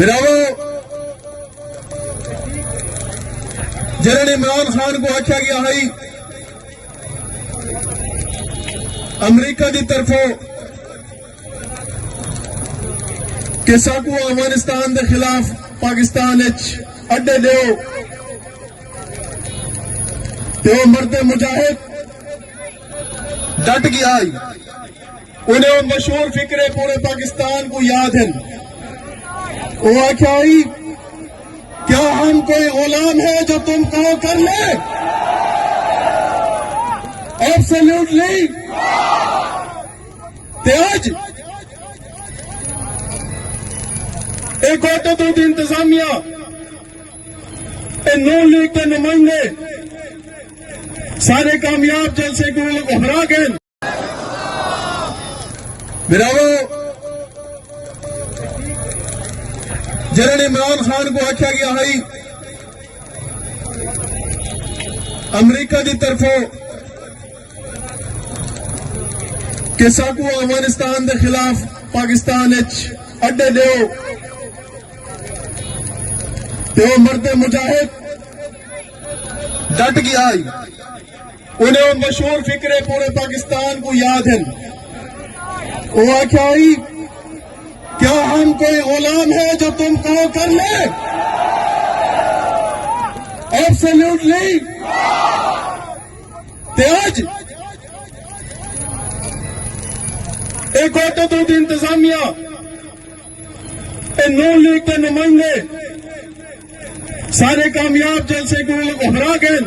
बिरावो general Imran Khan को आख्या गया है अमरीका की तरफों कि साकू अफगानिस्तान के खिलाफ पाकिस्तान अड्डे दो तो मरते मुजाहिद डट गया। उन्हें मशहूर फिक्रे पूरे पाकिस्तान को याद है। वो आख्या क्या हम कोई गुलाम है जो तुम कहो कर ले? एब्सोल्युटली। आज एक तो इंतजामिया नून लीग के नुमाइंदे सारे कामयाब जलसे को हरा गए। बिरावो जनरल इमरान खान को आख्या गया है अमरीका की तरफों कि साकू अफगानिस्तान के खिलाफ पाकिस्तान अड्डे दो तो मरते मुजाहिद डट गया। उन्हें मशहूर फिक्रे पूरे पाकिस्तान को याद है। वो आख्या क्या हम कोई गुलाम है जो तुम कहो कर ले? एब्सोल्युटली। आज एक तो इंतजामिया नून लीग के नुमाइंदे सारे कामयाब जलसे को हरा गए।